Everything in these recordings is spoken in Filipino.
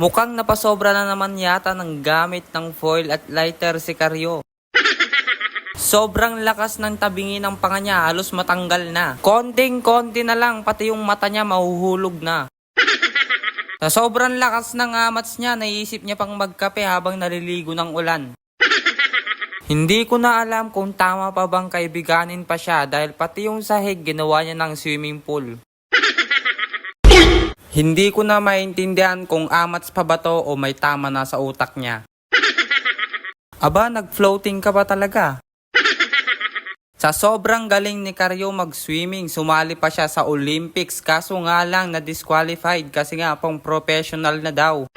Mukhang napasobra na naman yata ng gamit ng foil at lighter si Karyo. Sobrang lakas ng tabingi ng panga niya, halos matanggal na. Konting-konti na lang, pati yung mata niya mahuhulog na. Sa sobrang lakas ng amats niya, naisip niya pang magkape habang naliligo ng ulan. Hindi ko na alam kung tama pa bang kaibiganin pa siya dahil pati yung sahig ginawa niya ng swimming pool. Hindi ko na maintindihan kung amats pa ba to o may tama na sa utak niya. Aba, nag-floating ka ba talaga? Sa sobrang galing ni Karyo mag-swimming, sumali pa siya sa Olympics kaso nga lang na-disqualified kasi nga pong professional na daw.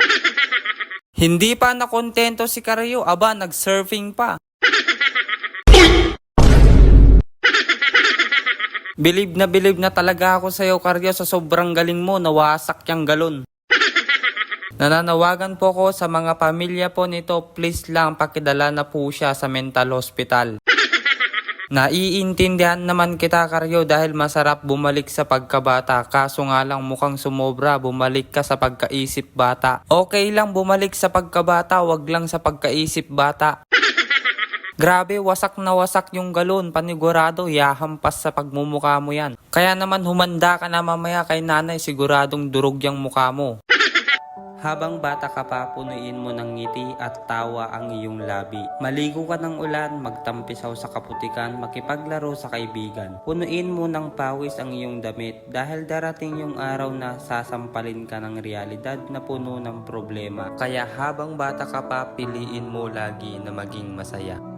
Hindi pa nakontento si Karyo, aba, nag-surfing pa. Bilib na talaga ako sa'yo, Karyo, sa sobrang galing mo, nawasak yung galon. Nananawagan po ko sa mga pamilya po nito, please lang pakidala na po siya sa mental hospital. Naiintindihan naman kita, Karyo, dahil masarap bumalik sa pagkabata, kaso nga lang mukhang sumobra, bumalik ka sa pagkaisip bata. Okay lang bumalik sa pagkabata, wag lang sa pagkaisip bata. Grabe, wasak na wasak yung galon, panigurado, yahampas sa pagmumukha mo yan. Kaya naman humanda ka na mamaya kay nanay, siguradong durog yung mukha mo. Habang bata ka pa, punuin mo ng ngiti at tawa ang iyong labi. Maligo ka ng ulan, magtampisaw sa kaputikan, makipaglaro sa kaibigan. Punuin mo ng pawis ang iyong damit dahil darating yung araw na sasampalin ka ng realidad na puno ng problema. Kaya habang bata ka pa, piliin mo lagi na maging masaya.